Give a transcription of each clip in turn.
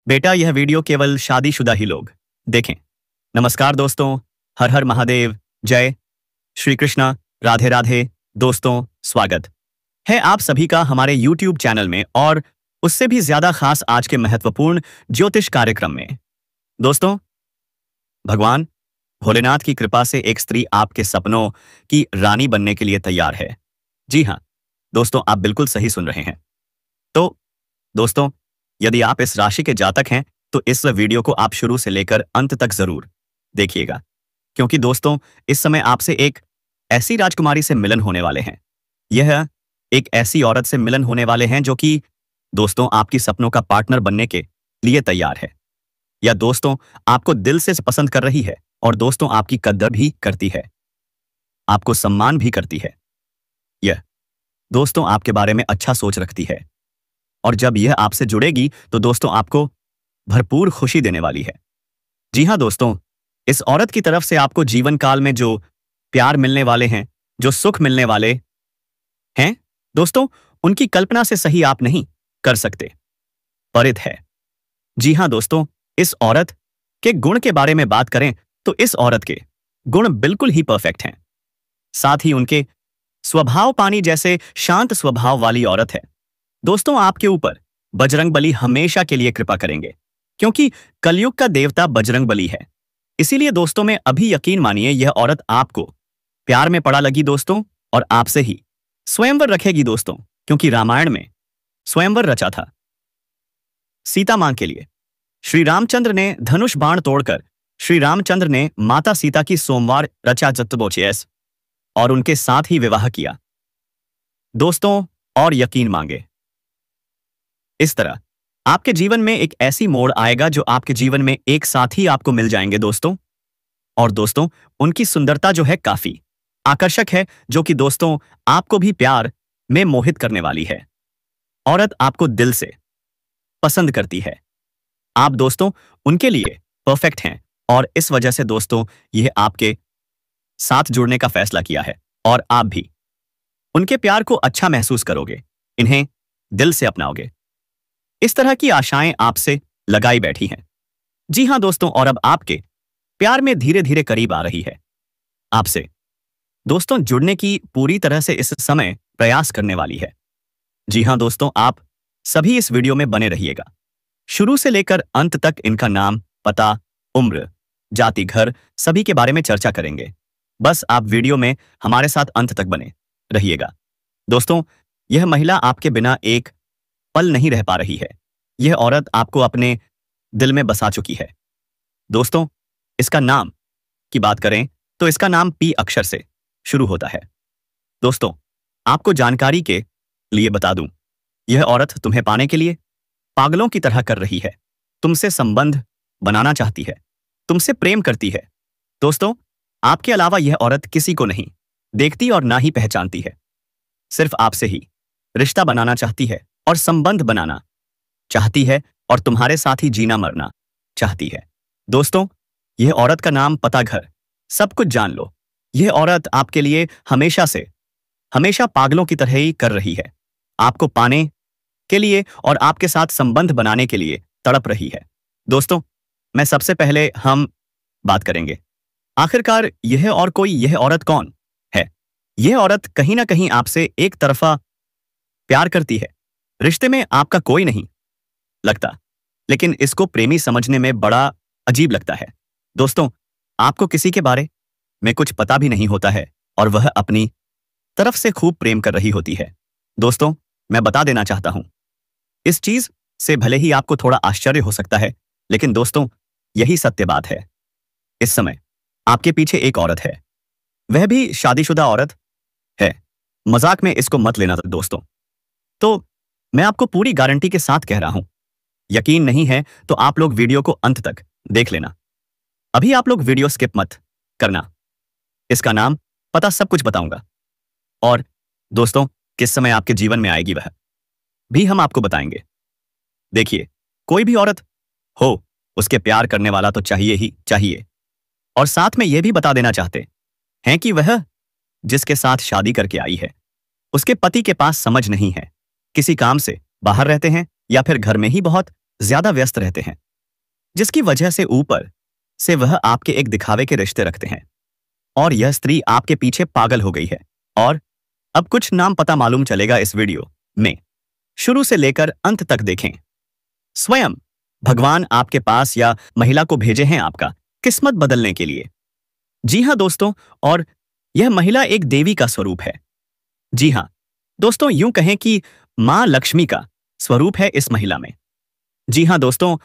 बेटा, यह वीडियो केवल शादीशुदा ही लोग देखें। नमस्कार दोस्तों, हर हर महादेव, जय श्री कृष्णा, राधे राधे। दोस्तों, स्वागत है आप सभी का हमारे YouTube चैनल में और उससे भी ज्यादा खास आज के महत्वपूर्ण ज्योतिष कार्यक्रम में। दोस्तों, भगवान भोलेनाथ की कृपा से एक स्त्री आपके सपनों की रानी बनने के लिए तैयार है। जी हाँ दोस्तों, आप बिल्कुल सही सुन रहे हैं। तो दोस्तों, यदि आप इस राशि के जातक हैं तो इस वीडियो को आप शुरू से लेकर अंत तक जरूर देखिएगा, क्योंकि दोस्तों इस समय आपसे एक ऐसी राजकुमारी से मिलन होने वाले हैं। यह एक ऐसी औरत से मिलन होने वाले हैं जो कि दोस्तों आपकी सपनों का पार्टनर बनने के लिए तैयार है, या दोस्तों आपको दिल से पसंद कर रही है और दोस्तों आपकी कद्र भी करती है, आपको सम्मान भी करती है। यह दोस्तों आपके बारे में अच्छा सोच रखती है और जब यह आपसे जुड़ेगी तो दोस्तों आपको भरपूर खुशी देने वाली है। जी हाँ दोस्तों, इस औरत की तरफ से आपको जीवन काल में जो प्यार मिलने वाले हैं, जो सुख मिलने वाले हैं दोस्तों, उनकी कल्पना से सही आप नहीं कर सकते, परित है। जी हाँ दोस्तों, इस औरत के गुण के बारे में बात करें तो इस औरत के गुण बिल्कुल ही परफेक्ट हैं। साथ ही उनके स्वभाव पानी जैसे शांत स्वभाव वाली औरत है। दोस्तों आपके ऊपर बजरंगबली हमेशा के लिए कृपा करेंगे, क्योंकि कलयुग का देवता बजरंगबली है। इसीलिए दोस्तों में अभी यकीन मानिए यह औरत आपको प्यार में पड़ा लगी दोस्तों, और आपसे ही स्वयंवर रखेगी दोस्तों, क्योंकि रामायण में स्वयंवर रचा था सीता मां के लिए। श्री रामचंद्र ने धनुष बाण तोड़कर श्री रामचंद्र ने माता सीता की सोमवार रचा जत्तबोचेस और उनके साथ ही विवाह किया दोस्तों, और यकीन मांगे। इस तरह आपके जीवन में एक ऐसी मोड़ आएगा जो आपके जीवन में एक साथ ही आपको मिल जाएंगे दोस्तों। और दोस्तों उनकी सुंदरता जो है काफी आकर्षक है, जो कि दोस्तों आपको भी प्यार में मोहित करने वाली है। औरत आपको दिल से पसंद करती है, आप दोस्तों उनके लिए परफेक्ट हैं, और इस वजह से दोस्तों यह आपके साथ जुड़ने का फैसला किया है और आप भी उनके प्यार को अच्छा महसूस करोगे, इन्हें दिल से अपनाओगे। इस तरह की आशाएं आपसे लगाई बैठी हैं। जी हां दोस्तों, और अब आपके प्यार में धीरे धीरे करीब आ रही है। आपसे दोस्तों जुड़ने की पूरी तरह से इस समय प्रयास करने वाली है। जी हां दोस्तों, आप सभी इस वीडियो में बने रहिएगा। शुरू से लेकर अंत तक इनका नाम, पता, उम्र, जाति, घर सभी के बारे में चर्चा करेंगे। बस आप वीडियो में हमारे साथ अंत तक बने रहिएगा। दोस्तों यह महिला आपके बिना एक पल नहीं रह पा रही है। यह औरत आपको अपने दिल में बसा चुकी है। दोस्तों इसका नाम की बात करें तो इसका नाम पी अक्षर से शुरू होता है। दोस्तों आपको जानकारी के लिए बता दूं, यह औरत तुम्हें पाने के लिए पागलों की तरह कर रही है, तुमसे संबंध बनाना चाहती है, तुमसे प्रेम करती है। दोस्तों आपके अलावा यह औरत किसी को नहीं देखती और ना ही पहचानती है, सिर्फ आपसे ही रिश्ता बनाना चाहती है और संबंध बनाना चाहती है और तुम्हारे साथ ही जीना मरना चाहती है। दोस्तों यह औरत का नाम, पता, घर सब कुछ जान लो। यह औरत आपके लिए हमेशा से हमेशा पागलों की तरह ही कर रही है, आपको पाने के लिए और आपके साथ संबंध बनाने के लिए तड़प रही है। दोस्तों मैं सबसे पहले हम बात करेंगे आखिरकार यह और कोई यह औरत कौन है। यह औरत कहीं ना कहीं आपसे एक तरफा प्यार करती है, रिश्ते में आपका कोई नहीं लगता, लेकिन इसको प्रेमी समझने में बड़ा अजीब लगता है। दोस्तों आपको किसी के बारे में कुछ पता भी नहीं होता है और वह अपनी तरफ से खूब प्रेम कर रही होती है। दोस्तों मैं बता देना चाहता हूं, इस चीज से भले ही आपको थोड़ा आश्चर्य हो सकता है, लेकिन दोस्तों यही सत्य बात है। इस समय आपके पीछे एक औरत है, वह भी शादीशुदा औरत है। मजाक में इसको मत लेना दोस्तों। तो मैं आपको पूरी गारंटी के साथ कह रहा हूं, यकीन नहीं है तो आप लोग वीडियो को अंत तक देख लेना। अभी आप लोग वीडियो स्किप मत करना, इसका नाम, पता सब कुछ बताऊंगा, और दोस्तों किस समय आपके जीवन में आएगी वह भी हम आपको बताएंगे। देखिए कोई भी औरत हो, उसके प्यार करने वाला तो चाहिए ही चाहिए, और साथ में यह भी बता देना चाहते हैं कि वह जिसके साथ शादी करके आई है उसके पति के पास समझ नहीं है, किसी काम से बाहर रहते हैं या फिर घर में ही बहुत ज्यादा व्यस्त रहते हैं, जिसकी वजह से ऊपर से वह आपके एक दिखावे के रिश्ते रखते हैं और यह स्त्री आपके पीछे पागल हो गई है। और अब कुछ नाम पता मालूम चलेगा इस वीडियो में, शुरू से लेकर अंत तक देखें। स्वयं भगवान आपके पास या महिला को भेजे हैं आपका किस्मत बदलने के लिए। जी हां दोस्तों, और यह महिला एक देवी का स्वरूप है। जी हां दोस्तों, यूं कहें कि मां लक्ष्मी का स्वरूप है इस महिला में। जी हां दोस्तों,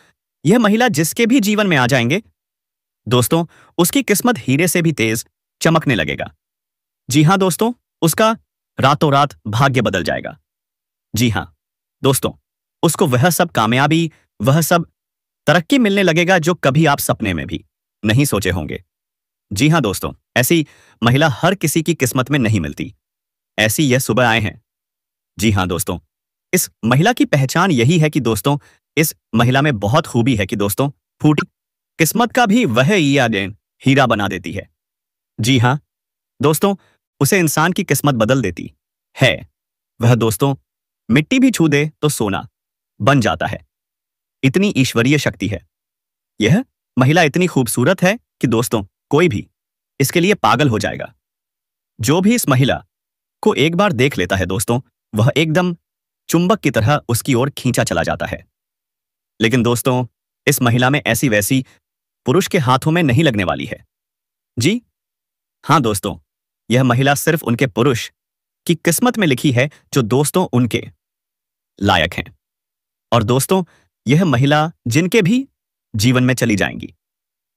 यह महिला जिसके भी जीवन में आ जाएंगे दोस्तों, उसकी किस्मत हीरे से भी तेज चमकने लगेगा। जी हां दोस्तों, उसका रातों रात भाग्य बदल जाएगा। जी हां दोस्तों, उसको वह सब कामयाबी, वह सब तरक्की मिलने लगेगा जो कभी आप सपने में भी नहीं सोचे होंगे। जी हां दोस्तों, ऐसी महिला हर किसी की किस्मत में नहीं मिलती। ऐसी यह सुबह आए हैं। जी हां दोस्तों, इस महिला की पहचान यही है कि दोस्तों, इस महिला में बहुत खूबी है कि दोस्तों, फूटी किस्मत का भी वह हीरा बना देती है। जी हां दोस्तों, उसे इंसान की किस्मत बदल देती है। वह दोस्तों मिट्टी भी छू दे तो सोना बन जाता है। इतनी ईश्वरीय शक्ति है। यह महिला इतनी खूबसूरत है कि दोस्तों कोई भी इसके लिए पागल हो जाएगा। जो भी इस महिला को एक बार देख लेता है दोस्तों, वह एकदम चुंबक की तरह उसकी ओर खींचा चला जाता है। लेकिन दोस्तों, इस महिला में ऐसी वैसी पुरुष के हाथों में नहीं लगने वाली है। जी हां दोस्तों, यह महिला सिर्फ उनके पुरुष की किस्मत में लिखी है जो दोस्तों उनके लायक हैं। और दोस्तों, यह महिला जिनके भी जीवन में चली जाएंगी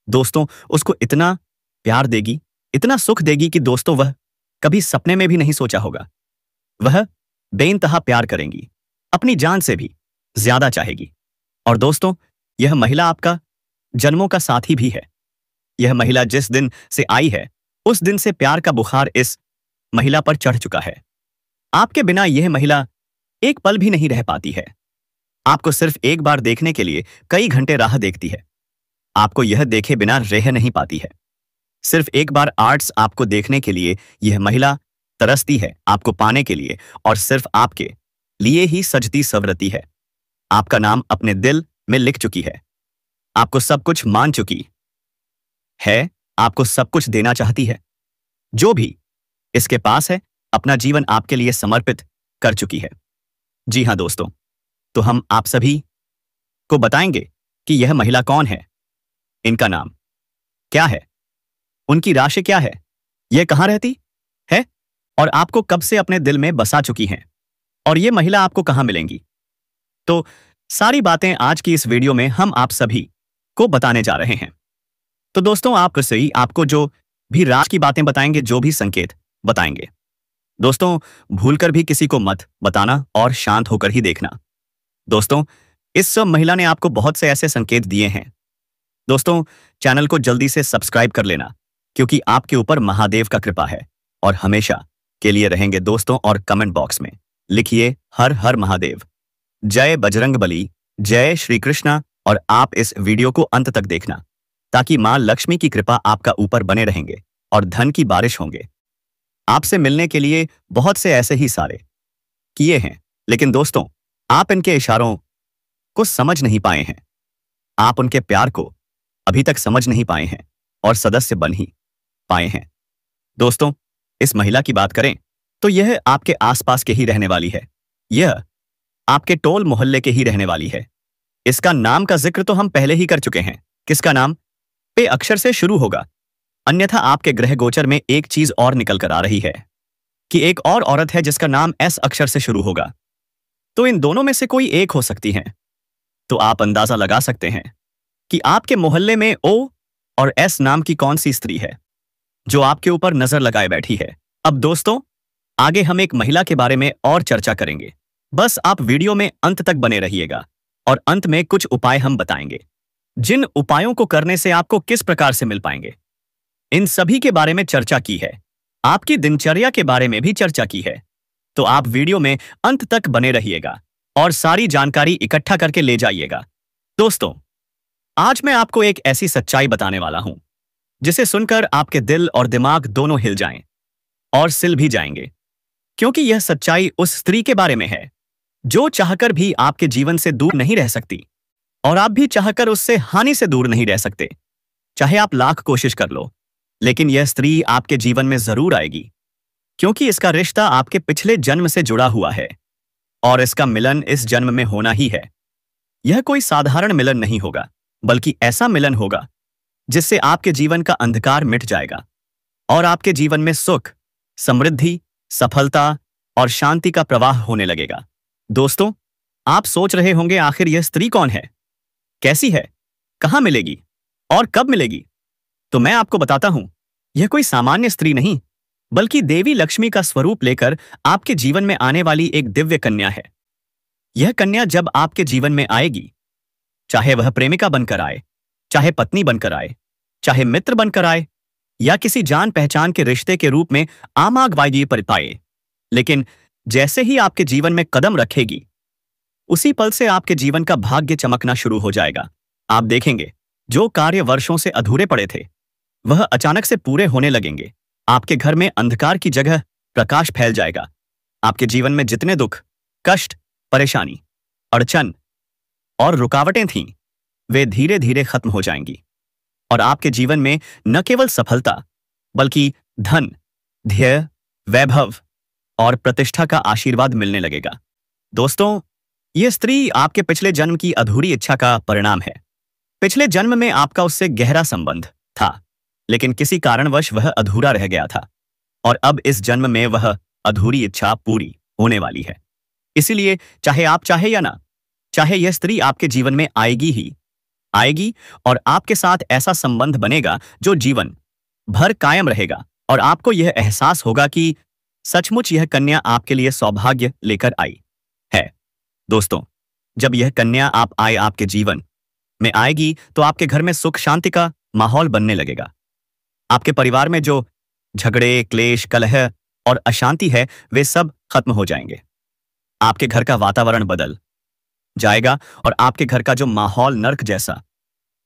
दोस्तों, उसको इतना प्यार देगी, इतना सुख देगी कि दोस्तों वह कभी सपने में भी नहीं सोचा होगा। वह बेइंतहा प्यार करेंगी, अपनी जान से भी ज्यादा चाहेगी। और दोस्तों, यह महिला आपका जन्मों का साथी भी है। यह महिला जिस दिन से आई है उस दिन से प्यार का बुखार इस महिला पर चढ़ चुका है। आपके बिना यह महिला एक पल भी नहीं रह पाती है। आपको सिर्फ एक बार देखने के लिए कई घंटे राह देखती है। आपको यह देखे बिना रह नहीं पाती है। सिर्फ एक बार आर्ट्स आपको देखने के लिए यह महिला तरसती है, आपको पाने के लिए, और सिर्फ आपके लिए ही सजती संवरती है। आपका नाम अपने दिल में लिख चुकी है। आपको सब कुछ मान चुकी है, आपको सब कुछ देना चाहती है। जो भी इसके पास है अपना जीवन आपके लिए समर्पित कर चुकी है। जी हां दोस्तों, तो हम आप सभी को बताएंगे कि यह महिला कौन है, इनका नाम क्या है, उनकी राशि क्या है, यह कहां रहती है और आपको कब से अपने दिल में बसा चुकी हैं, और यह महिला आपको कहां मिलेंगी। तो सारी बातें आज की इस वीडियो में हम आप सभी को बताने जा रहे हैं। तो दोस्तों, आपको जो भी राज की बातें बताएंगे, जो भी संकेत बताएंगे दोस्तों, भूलकर भी किसी को मत बताना और शांत होकर ही देखना। दोस्तों, इस सब महिला ने आपको बहुत से ऐसे संकेत दिए हैं। दोस्तों, चैनल को जल्दी से सब्सक्राइब कर लेना, क्योंकि आपके ऊपर महादेव का कृपा है और हमेशा के लिए रहेंगे दोस्तों। और कमेंट बॉक्स में लिखिए हर हर महादेव, जय बजरंगबली, जय श्री कृष्णा। और आप इस वीडियो को अंत तक देखना, ताकि मां लक्ष्मी की कृपा आपका ऊपर बने रहेंगे और धन की बारिश होंगे। आपसे मिलने के लिए बहुत से ऐसे ही सारे किए हैं, लेकिन दोस्तों आप इनके इशारों को समझ नहीं पाए हैं। आप उनके प्यार को अभी तक समझ नहीं पाए हैं और सदस्य बन ही पाए हैं। दोस्तों, इस महिला की बात करें तो यह आपके आसपास के ही रहने वाली है। यह आपके टोल मोहल्ले के ही रहने वाली है। इसका नाम का जिक्र तो हम पहले ही कर चुके हैं। किसका नाम पे अक्षर से शुरू होगा। अन्यथा आपके ग्रह गोचर में एक चीज और निकल कर आ रही है कि एक और औरत है जिसका नाम एस अक्षर से शुरू होगा। तो इन दोनों में से कोई एक हो सकती है। तो आप अंदाजा लगा सकते हैं कि आपके मोहल्ले में ओ और एस नाम की कौन सी स्त्री है जो आपके ऊपर नजर लगाए बैठी है। अब दोस्तों, आगे हम एक महिला के बारे में और चर्चा करेंगे। बस आप वीडियो में अंत तक बने रहिएगा और अंत में कुछ उपाय हम बताएंगे, जिन उपायों को करने से आपको किस प्रकार से मिल पाएंगे। इन सभी के बारे में चर्चा की है। आपकी दिनचर्या के बारे में भी चर्चा की है। तो आप वीडियो में अंत तक बने रहिएगा और सारी जानकारी इकट्ठा करके ले जाइएगा। दोस्तों, आज मैं आपको एक ऐसी सच्चाई बताने वाला हूं जिसे सुनकर आपके दिल और दिमाग दोनों हिल जाएं और सिल भी जाएंगे, क्योंकि यह सच्चाई उस स्त्री के बारे में है जो चाहकर भी आपके जीवन से दूर नहीं रह सकती। और आप भी चाहकर उससे हानि से दूर नहीं रह सकते, चाहे आप लाख कोशिश कर लो। लेकिन यह स्त्री आपके जीवन में जरूर आएगी, क्योंकि इसका रिश्ता आपके पिछले जन्म से जुड़ा हुआ है और इसका मिलन इस जन्म में होना ही है। यह कोई साधारण मिलन नहीं होगा, बल्कि ऐसा मिलन होगा जिससे आपके जीवन का अंधकार मिट जाएगा और आपके जीवन में सुख, समृद्धि, सफलता और शांति का प्रवाह होने लगेगा। दोस्तों, आप सोच रहे होंगे आखिर यह स्त्री कौन है, कैसी है, कहां मिलेगी और कब मिलेगी? तो मैं आपको बताता हूं, यह कोई सामान्य स्त्री नहीं, बल्कि देवी लक्ष्मी का स्वरूप लेकर आपके जीवन में आने वाली एक दिव्य कन्या है। यह कन्या जब आपके जीवन में आएगी, चाहे वह प्रेमिका बनकर आए, चाहे पत्नी बनकर आए, चाहे मित्र बनकर आए या किसी जान पहचान के रिश्ते के रूप में आमागवाई पर पाए, लेकिन जैसे ही आपके जीवन में कदम रखेगी, उसी पल से आपके जीवन का भाग्य चमकना शुरू हो जाएगा। आप देखेंगे जो कार्य वर्षों से अधूरे पड़े थे, वह अचानक से पूरे होने लगेंगे। आपके घर में अंधकार की जगह प्रकाश फैल जाएगा। आपके जीवन में जितने दुख, कष्ट, परेशानी, अड़चन और रुकावटें थीं, वे धीरे धीरे खत्म हो जाएंगी और आपके जीवन में न केवल सफलता, बल्कि धन, ध्येय, वैभव और प्रतिष्ठा का आशीर्वाद मिलने लगेगा। दोस्तों, यह स्त्री आपके पिछले जन्म की अधूरी इच्छा का परिणाम है। पिछले जन्म में आपका उससे गहरा संबंध था, लेकिन किसी कारणवश वह अधूरा रह गया था और अब इस जन्म में वह अधूरी इच्छा पूरी होने वाली है। इसीलिए चाहे आप चाहे या ना चाहे, यह स्त्री आपके जीवन में आएगी ही आएगी और आपके साथ ऐसा संबंध बनेगा जो जीवन भर कायम रहेगा और आपको यह एहसास होगा कि सचमुच यह कन्या आपके लिए सौभाग्य लेकर आई है। दोस्तों, जब यह कन्या आपके जीवन में आएगी तो आपके घर में सुख शांति का माहौल बनने लगेगा। आपके परिवार में जो झगड़े, क्लेश, कलह और अशांति है, वे सब खत्म हो जाएंगे। आपके घर का वातावरण बदल जाएगा और आपके घर का जो माहौल नर्क जैसा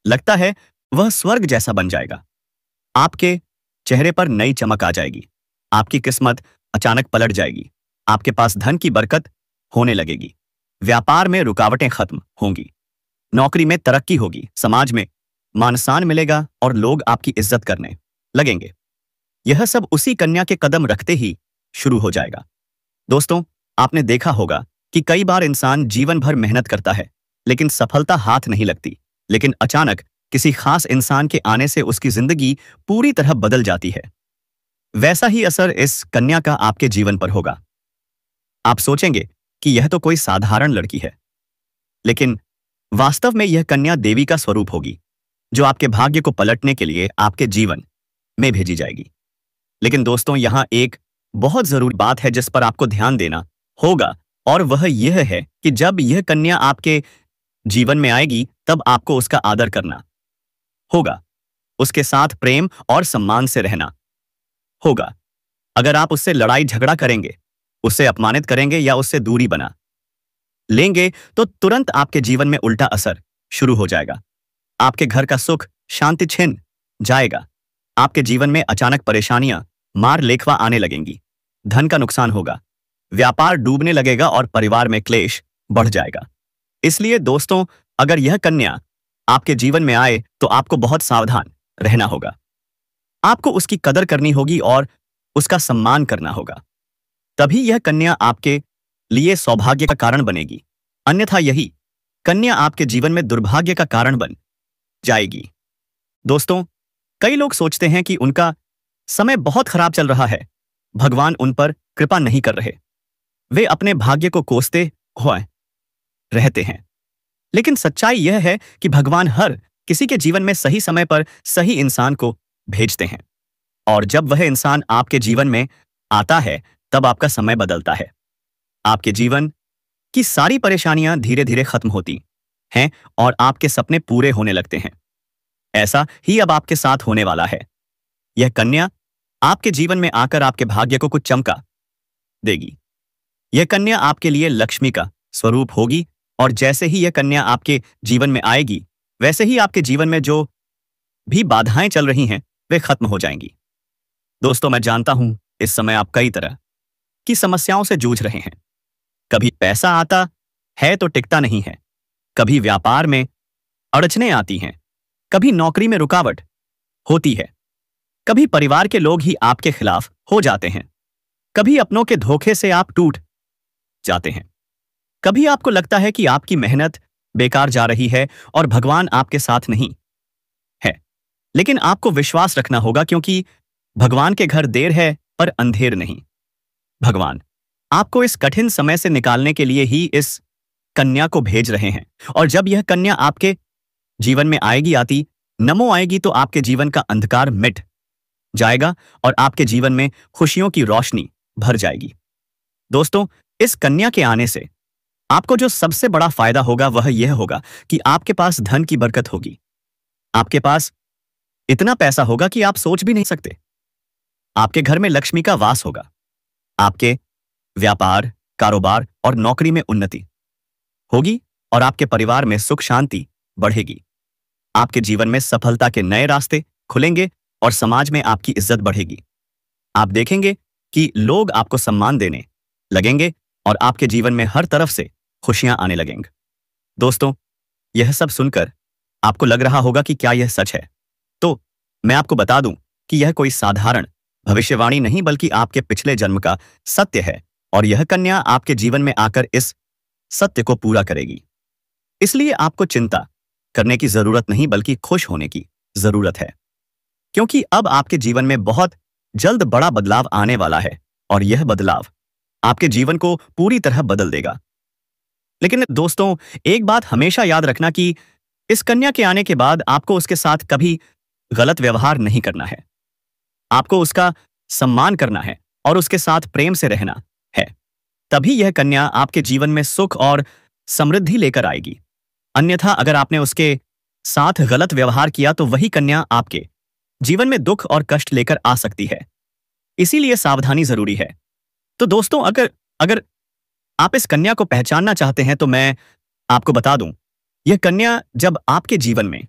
लगता है, वह स्वर्ग जैसा बन जाएगा। आपके चेहरे पर नई चमक आ जाएगी। आपकी किस्मत अचानक पलट जाएगी। आपके पास धन की बरकत होने लगेगी। व्यापार में रुकावटें खत्म होंगी। नौकरी में तरक्की होगी। समाज में मान सम्मान मिलेगा और लोग आपकी इज्जत करने लगेंगे। यह सब उसी कन्या के कदम रखते ही शुरू हो जाएगा। दोस्तों, आपने देखा होगा कि कई बार इंसान जीवन भर मेहनत करता है, लेकिन सफलता हाथ नहीं लगती। लेकिन अचानक किसी खास इंसान के आने से उसकी जिंदगी पूरी तरह बदल जाती है। वैसा ही असर इस कन्या का आपके जीवन पर होगा। आप सोचेंगे कि यह तो कोई साधारण लड़की है, लेकिन वास्तव में यह कन्या देवी का स्वरूप होगी, जो आपके भाग्य को पलटने के लिए आपके जीवन में भेजी जाएगी। लेकिन दोस्तों, यहां एक बहुत जरूरी बात है जिस पर आपको ध्यान देना होगा, और वह यह है कि जब यह कन्या आपके जीवन में आएगी, तब आपको उसका आदर करना होगा, उसके साथ प्रेम और सम्मान से रहना होगा। अगर आप उससे लड़ाई झगड़ा करेंगे, उससे अपमानित करेंगे या उससे दूरी बना लेंगे, तो तुरंत आपके जीवन में उल्टा असर शुरू हो जाएगा। आपके घर का सुख शांति छिन जाएगा। आपके जीवन में अचानक परेशानियां, मार लेखवा आने लगेंगी। धन का नुकसान होगा, व्यापार डूबने लगेगा और परिवार में क्लेश बढ़ जाएगा। इसलिए दोस्तों, अगर यह कन्या आपके जीवन में आए तो आपको बहुत सावधान रहना होगा। आपको उसकी कदर करनी होगी और उसका सम्मान करना होगा। तभी यह कन्या आपके लिए सौभाग्य का कारण बनेगी। अन्यथा यही कन्या आपके जीवन में दुर्भाग्य का कारण बन जाएगी। दोस्तों, कई लोग सोचते हैं कि उनका समय बहुत खराब चल रहा है, भगवान उन पर कृपा नहीं कर रहे। वे अपने भाग्य को कोसते हुए रहते हैं। लेकिन सच्चाई यह है कि भगवान हर किसी के जीवन में सही समय पर सही इंसान को भेजते हैं, और जब वह इंसान आपके जीवन में आता है, तब आपका समय बदलता है। आपके जीवन की सारी परेशानियां धीरे धीरे खत्म होती हैं और आपके सपने पूरे होने लगते हैं। ऐसा ही अब आपके साथ होने वाला है। यह कन्या आपके जीवन में आकर आपके भाग्य को कुछ चमका देगी। यह कन्या आपके लिए लक्ष्मी का स्वरूप होगी, और जैसे ही यह कन्या आपके जीवन में आएगी, वैसे ही आपके जीवन में जो भी बाधाएं चल रही हैं, वे खत्म हो जाएंगी। दोस्तों, मैं जानता हूं इस समय आप कई तरह की समस्याओं से जूझ रहे हैं। कभी पैसा आता है तो टिकता नहीं है, कभी व्यापार में अड़चने आती हैं, कभी नौकरी में रुकावट होती है, कभी परिवार के लोग ही आपके खिलाफ हो जाते हैं, कभी अपनों के धोखे से आप टूट जाते हैं, कभी आपको लगता है कि आपकी मेहनत बेकार जा रही है और भगवान आपके साथ नहीं है। लेकिन आपको विश्वास रखना होगा, क्योंकि भगवान के घर देर है पर अंधेर नहीं। भगवान आपको इस कठिन समय से निकालने के लिए ही इस कन्या को भेज रहे हैं। और जब यह कन्या आपके जीवन में आएगी, नमो आएगी, तो आपके जीवन का अंधकार मिट जाएगा और आपके जीवन में खुशियों की रोशनी भर जाएगी। दोस्तों, इस कन्या के आने से आपको जो सबसे बड़ा फायदा होगा वह यह होगा कि आपके पास धन की बरकत होगी। आपके पास इतना पैसा होगा कि आप सोच भी नहीं सकते। आपके घर में लक्ष्मी का वास होगा। आपके व्यापार, कारोबार और नौकरी में उन्नति होगी और आपके परिवार में सुख शांति बढ़ेगी। आपके जीवन में सफलता के नए रास्ते खुलेंगे और समाज में आपकी इज्जत बढ़ेगी। आप देखेंगे कि लोग आपको सम्मान देने लगेंगे और आपके जीवन में हर तरफ से खुशियां आने लगेंगी। दोस्तों, यह सब सुनकर आपको लग रहा होगा कि क्या यह सच है? तो मैं आपको बता दूं कि यह कोई साधारण भविष्यवाणी नहीं, बल्कि आपके पिछले जन्म का सत्य है और यह कन्या आपके जीवन में आकर इस सत्य को पूरा करेगी। इसलिए आपको चिंता करने की जरूरत नहीं, बल्कि खुश होने की जरूरत है, क्योंकि अब आपके जीवन में बहुत जल्द बड़ा बदलाव आने वाला है और यह बदलाव आपके जीवन को पूरी तरह बदल देगा। लेकिन दोस्तों, एक बात हमेशा याद रखना कि इस कन्या के आने के बाद आपको उसके साथ कभी गलत व्यवहार नहीं करना है। आपको उसका सम्मान करना है और उसके साथ प्रेम से रहना है। तभी यह कन्या आपके जीवन में सुख और समृद्धि लेकर आएगी। अन्यथा अगर आपने उसके साथ गलत व्यवहार किया तो वही कन्या आपके जीवन में दुख और कष्ट लेकर आ सकती है। इसीलिए सावधानी जरूरी है। तो दोस्तों, अगर आप इस कन्या को पहचानना चाहते हैं तो मैं आपको बता दूं, यह कन्या जब आपके जीवन में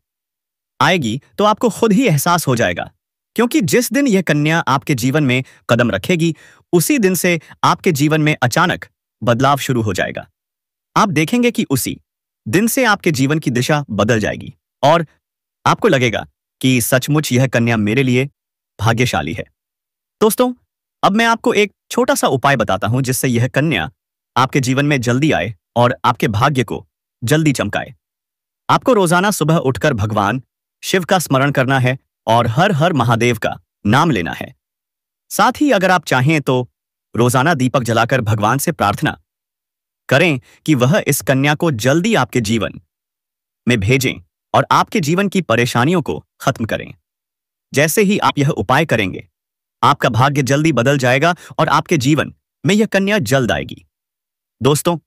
आएगी तो आपको खुद ही एहसास हो जाएगा, क्योंकि जिस दिन यह कन्या आपके जीवन में कदम रखेगी उसी दिन से आपके जीवन में अचानक बदलाव शुरू हो जाएगा। आप देखेंगे कि उसी दिन से आपके जीवन की दिशा बदल जाएगी और आपको लगेगा कि सचमुच यह कन्या मेरे लिए भाग्यशाली है। दोस्तों, अब मैं आपको एक छोटा सा उपाय बताता हूं जिससे यह कन्या आपके जीवन में जल्दी आए और आपके भाग्य को जल्दी चमकाए। आपको रोजाना सुबह उठकर भगवान शिव का स्मरण करना है और हर हर महादेव का नाम लेना है। साथ ही अगर आप चाहें तो रोजाना दीपक जलाकर भगवान से प्रार्थना करें कि वह इस कन्या को जल्दी आपके जीवन में भेजें और आपके जीवन की परेशानियों को खत्म करें। जैसे ही आप यह उपाय करेंगे, आपका भाग्य जल्दी बदल जाएगा और आपके जीवन में यह कन्या जल्द आएगी। दोस्तों,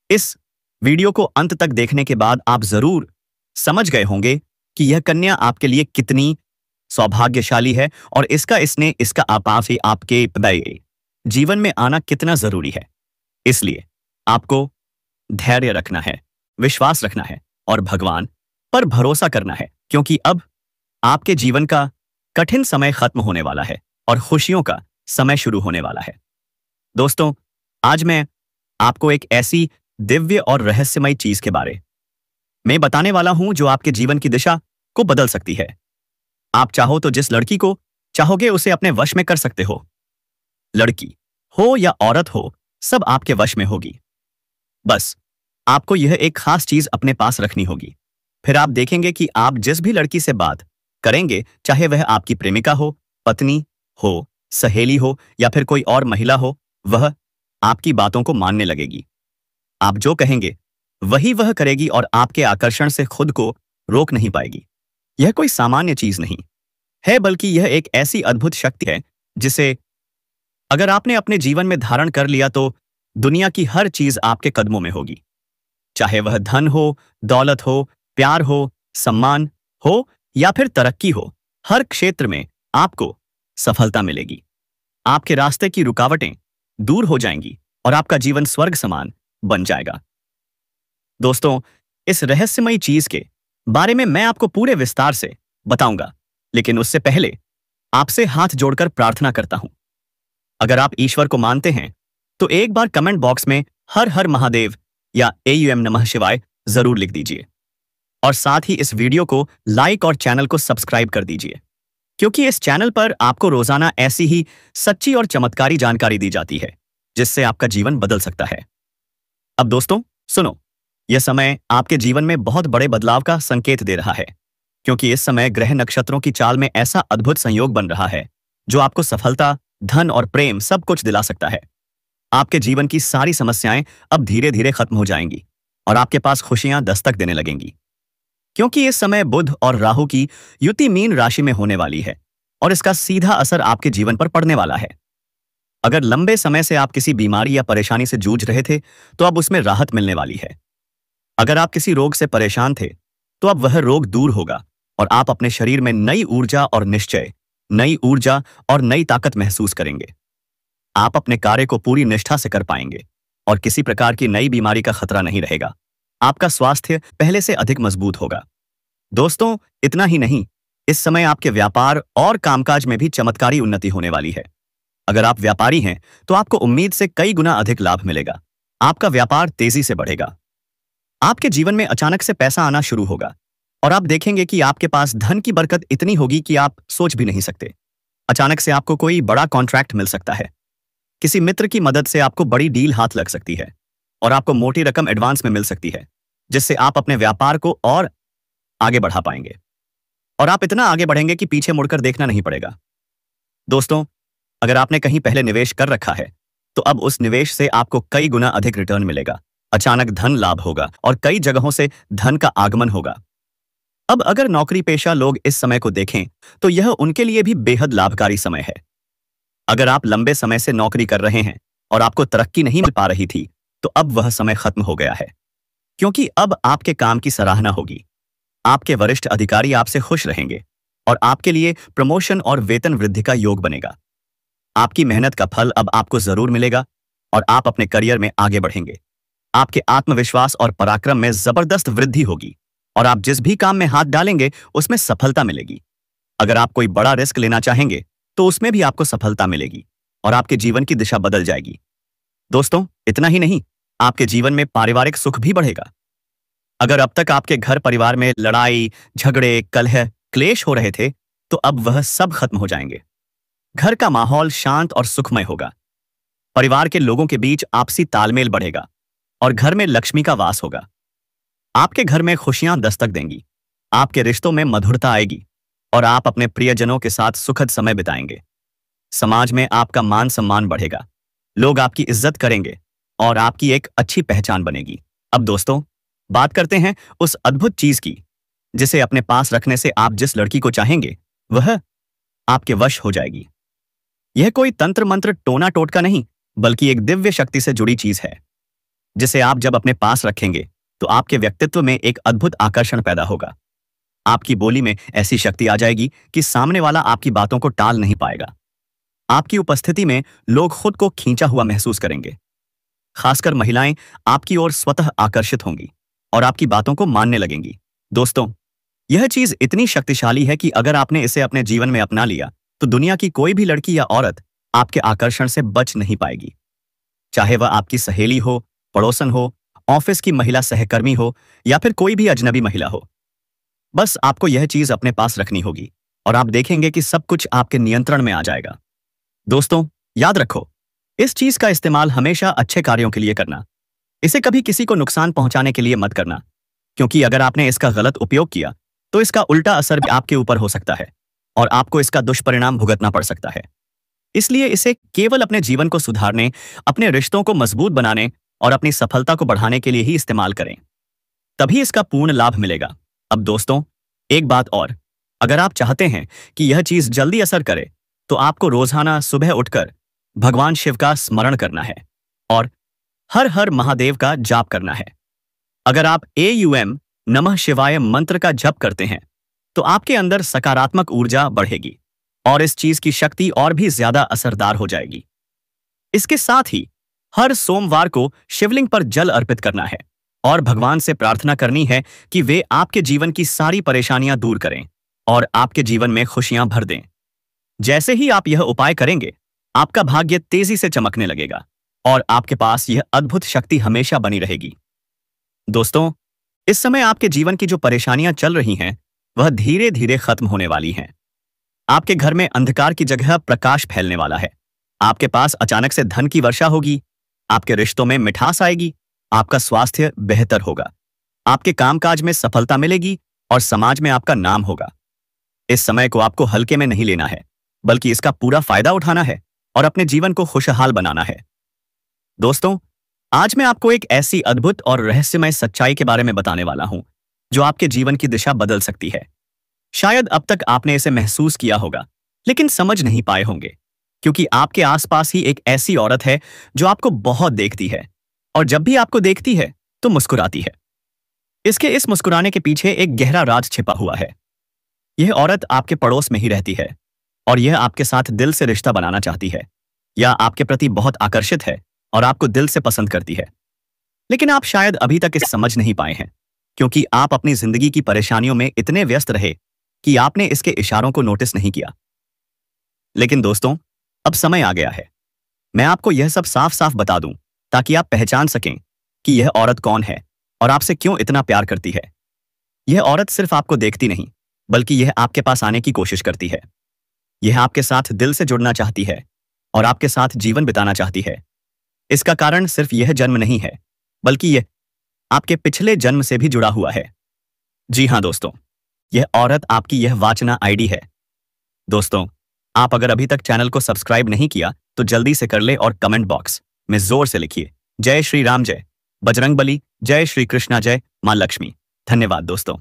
इस वीडियो को अंत तक देखने के बाद आप जरूर समझ गए होंगे कि यह कन्या आपके लिए कितनी सौभाग्यशाली है और इसका आपात ही आपके जीवन में आना कितना जरूरी है। इसलिए आपको धैर्य रखना है, विश्वास रखना है और भगवान पर भरोसा करना है, क्योंकि अब आपके जीवन का कठिन समय खत्म होने वाला है और खुशियों का समय शुरू होने वाला है। दोस्तों, आज मैं आपको एक ऐसी दिव्य और रहस्यमय चीज के बारे में बताने वाला हूं जो आपके जीवन की दिशा को बदल सकती है। आप चाहो तो जिस लड़की को चाहोगे उसे अपने वश में कर सकते हो। लड़की हो या औरत हो, सब आपके वश में होगी। बस आपको यह एक खास चीज अपने पास रखनी होगी। फिर आप देखेंगे कि आप जिस भी लड़की से बात करेंगे, चाहे वह आपकी प्रेमिका हो, पत्नी हो, सहेली हो या फिर कोई और महिला हो, वह आपकी बातों को मानने लगेगी। आप जो कहेंगे वही वह करेगी और आपके आकर्षण से खुद को रोक नहीं पाएगी। यह कोई सामान्य चीज नहीं है, बल्कि यह एक ऐसी अद्भुत शक्ति है जिसे अगर आपने अपने जीवन में धारण कर लिया तो दुनिया की हर चीज आपके कदमों में होगी। चाहे वह धन हो, दौलत हो, प्यार हो, सम्मान हो या फिर तरक्की हो, हर क्षेत्र में आपको सफलता मिलेगी। आपके रास्ते की रुकावटें दूर हो जाएंगी और आपका जीवन स्वर्ग समान बन जाएगा। दोस्तों, इस रहस्यमयी चीज के बारे में मैं आपको पूरे विस्तार से बताऊंगा, लेकिन उससे पहले आपसे हाथ जोड़कर प्रार्थना करता हूं। अगर आप ईश्वर को मानते हैं तो एक बार कमेंट बॉक्स में हर हर महादेव या AUM नमः शिवाय जरूर लिख दीजिए। और साथ ही इस वीडियो को लाइक और चैनल को सब्सक्राइब कर दीजिए, क्योंकि इस चैनल पर आपको रोजाना ऐसी ही सच्ची और चमत्कारी जानकारी दी जाती है जिससे आपका जीवन बदल सकता है। अब दोस्तों सुनो, यह समय आपके जीवन में बहुत बड़े बदलाव का संकेत दे रहा है, क्योंकि इस समय ग्रह नक्षत्रों की चाल में ऐसा अद्भुत संयोग बन रहा है जो आपको सफलता, धन और प्रेम सब कुछ दिला सकता है। आपके जीवन की सारी समस्याएं अब धीरे धीरे खत्म हो जाएंगी और आपके पास खुशियां दस्तक देने लगेंगी, क्योंकि इस समय बुध और राहु की युति मीन राशि में होने वाली है और इसका सीधा असर आपके जीवन पर पड़ने वाला है। अगर लंबे समय से आप किसी बीमारी या परेशानी से जूझ रहे थे तो अब उसमें राहत मिलने वाली है। अगर आप किसी रोग से परेशान थे तो अब वह रोग दूर होगा और आप अपने शरीर में नई ऊर्जा और निश्चय, नई ऊर्जा और नई ताकत महसूस करेंगे। आप अपने कार्य को पूरी निष्ठा से कर पाएंगे और किसी प्रकार की नई बीमारी का खतरा नहीं रहेगा। आपका स्वास्थ्य पहले से अधिक मजबूत होगा। दोस्तों इतना ही नहीं, इस समय आपके व्यापार और कामकाज में भी चमत्कारी उन्नति होने वाली है। अगर आप व्यापारी हैं तो आपको उम्मीद से कई गुना अधिक लाभ मिलेगा। आपका व्यापार तेजी से बढ़ेगा। आपके जीवन में अचानक से पैसा आना शुरू होगा और आप देखेंगे कि आपके पास धन की बरकत इतनी होगी कि आप सोच भी नहीं सकते। अचानक से आपको कोई बड़ा कॉन्ट्रैक्ट मिल सकता है। किसी मित्र की मदद से आपको बड़ी डील हाथ लग सकती है और आपको मोटी रकम एडवांस में मिल सकती है, जिससे आप अपने व्यापार को और आगे बढ़ा पाएंगे और आप इतना आगे बढ़ेंगे कि पीछे मुड़कर देखना नहीं पड़ेगा। दोस्तों, अगर आपने कहीं पहले निवेश कर रखा है तो अब उस निवेश से आपको कई गुना अधिक रिटर्न मिलेगा। अचानक धन लाभ होगा और कई जगहों से धन का आगमन होगा। अब अगर नौकरी पेशा लोग इस समय को देखें तो यह उनके लिए भी बेहद लाभकारी समय है। अगर आप लंबे समय से नौकरी कर रहे हैं और आपको तरक्की नहीं मिल पा रही थी तो अब वह समय खत्म हो गया है, क्योंकि अब आपके काम की सराहना होगी। आपके वरिष्ठ अधिकारी आपसे खुश रहेंगे और आपके लिए प्रमोशन और वेतन वृद्धि का योग बनेगा। आपकी मेहनत का फल अब आपको जरूर मिलेगा और आप अपने करियर में आगे बढ़ेंगे। आपके आत्मविश्वास और पराक्रम में जबरदस्त वृद्धि होगी और आप जिस भी काम में हाथ डालेंगे उसमें सफलता मिलेगी। अगर आप कोई बड़ा रिस्क लेना चाहेंगे तो उसमें भी आपको सफलता मिलेगी और आपके जीवन की दिशा बदल जाएगी। दोस्तों इतना ही नहीं, आपके जीवन में पारिवारिक सुख भी बढ़ेगा। अगर अब तक आपके घर परिवार में लड़ाई, झगड़े, कलह, क्लेश हो रहे थे तो अब वह सब खत्म हो जाएंगे। घर का माहौल शांत और सुखमय होगा। परिवार के लोगों के बीच आपसी तालमेल बढ़ेगा और घर में लक्ष्मी का वास होगा। आपके घर में खुशियां दस्तक देंगी। आपके रिश्तों में मधुरता आएगी और आप अपने प्रियजनों के साथ सुखद समय बिताएंगे। समाज में आपका मान सम्मान बढ़ेगा। लोग आपकी इज्जत करेंगे और आपकी एक अच्छी पहचान बनेगी। अब दोस्तों बात करते हैं उस अद्भुत चीज की जिसे अपने पास रखने से आप जिस लड़की को चाहेंगे वह आपके वश हो जाएगी। यह कोई तंत्र मंत्र टोना टोटका नहीं, बल्कि एक दिव्य शक्ति से जुड़ी चीज है, जिसे आप जब अपने पास रखेंगे तो आपके व्यक्तित्व में एक अद्भुत आकर्षण पैदा होगा। आपकी बोली में ऐसी शक्ति आ जाएगी कि सामने वाला आपकी बातों को टाल नहीं पाएगा। आपकी उपस्थिति में लोग खुद को खींचा हुआ महसूस करेंगे। खासकर महिलाएं आपकी ओर स्वतः आकर्षित होंगी और आपकी बातों को मानने लगेंगी। दोस्तों यह चीज इतनी शक्तिशाली है कि अगर आपने इसे अपने जीवन में अपना लिया तो दुनिया की कोई भी लड़की या औरत आपके आकर्षण से बच नहीं पाएगी। चाहे वह आपकी सहेली हो, पड़ोसन हो, ऑफिस की महिला सहकर्मी हो या फिर कोई भी अजनबी महिला हो। बस आपको यह चीज अपने पास रखनी होगी और आप देखेंगे कि सब कुछ आपके नियंत्रण में आ जाएगा। दोस्तों याद रखो, इस चीज का इस्तेमाल हमेशा अच्छे कार्यों के लिए करना। इसे कभी किसी को नुकसान पहुंचाने के लिए मत करना, क्योंकि अगर आपने इसका गलत उपयोग किया तो इसका उल्टा असर भी आपके ऊपर हो सकता है और आपको इसका दुष्परिणाम भुगतना पड़ सकता है। इसलिए इसे केवल अपने जीवन को सुधारने, अपने रिश्तों को मजबूत बनाने और अपनी सफलता को बढ़ाने के लिए ही इस्तेमाल करें, तभी इसका पूर्ण लाभ मिलेगा। अब दोस्तों एक बात और, अगर आप चाहते हैं कि यह चीज जल्दी असर करे तो आपको रोजाना सुबह उठकर भगवान शिव का स्मरण करना है और हर हर महादेव का जाप करना है। अगर आप AUM नमः शिवाय मंत्र का जप करते हैं तो आपके अंदर सकारात्मक ऊर्जा बढ़ेगी और इस चीज की शक्ति और भी ज्यादा असरदार हो जाएगी। इसके साथ ही हर सोमवार को शिवलिंग पर जल अर्पित करना है और भगवान से प्रार्थना करनी है कि वे आपके जीवन की सारी परेशानियां दूर करें और आपके जीवन में खुशियां भर दें। जैसे ही आप यह उपाय करेंगे, आपका भाग्य तेजी से चमकने लगेगा और आपके पास यह अद्भुत शक्ति हमेशा बनी रहेगी। दोस्तों इस समय आपके जीवन की जो परेशानियां चल रही हैं वह धीरे धीरे खत्म होने वाली हैं। आपके घर में अंधकार की जगह प्रकाश फैलने वाला है। आपके पास अचानक से धन की वर्षा होगी। आपके रिश्तों में मिठास आएगी। आपका स्वास्थ्य बेहतर होगा। आपके कामकाज में सफलता मिलेगी और समाज में आपका नाम होगा। इस समय को आपको हल्के में नहीं लेना है, बल्कि इसका पूरा फायदा उठाना है और अपने जीवन को खुशहाल बनाना है। दोस्तों, आज मैं आपको एक ऐसी अद्भुत और रहस्यमय सच्चाई के बारे में बताने वाला हूं जो आपके जीवन की दिशा बदल सकती है। शायद अब तक आपने इसे महसूस किया होगा, लेकिन समझ नहीं पाए होंगे, क्योंकि आपके आसपास ही एक ऐसी औरत है जो आपको बहुत देखती है और जब भी आपको देखती है तो मुस्कुराती है। इसके इस मुस्कुराने के पीछे एक गहरा राज छिपा हुआ है। यह औरत आपके पड़ोस में ही रहती है और यह आपके साथ दिल से रिश्ता बनाना चाहती है, या आपके प्रति बहुत आकर्षित है और आपको दिल से पसंद करती है। लेकिन आप शायद अभी तक इसे समझ नहीं पाए हैं, क्योंकि आप अपनी जिंदगी की परेशानियों में इतने व्यस्त रहे कि आपने इसके इशारों को नोटिस नहीं किया। लेकिन दोस्तों, अब समय आ गया है। मैं आपको यह सब साफ साफ बता दूं ताकि आप पहचान सकें कि यह औरत कौन है और आपसे क्यों इतना प्यार करती है। यह औरत सिर्फ आपको देखती नहीं, बल्कि यह आपके पास आने की कोशिश करती है। यह आपके साथ दिल से जुड़ना चाहती है और आपके साथ जीवन बिताना चाहती है। इसका कारण सिर्फ यह जन्म नहीं है, बल्कि यह आपके पिछले जन्म से भी जुड़ा हुआ है। जी हाँ दोस्तों, यह औरत आपकी यह वाचना आईडी है। दोस्तों, आप अगर अभी तक चैनल को सब्सक्राइब नहीं किया तो जल्दी से कर ले और कमेंट बॉक्स में जोर से लिखिए, जय श्री राम, जय बजरंगबली, जय श्री कृष्णा, जय मां लक्ष्मी। धन्यवाद दोस्तों।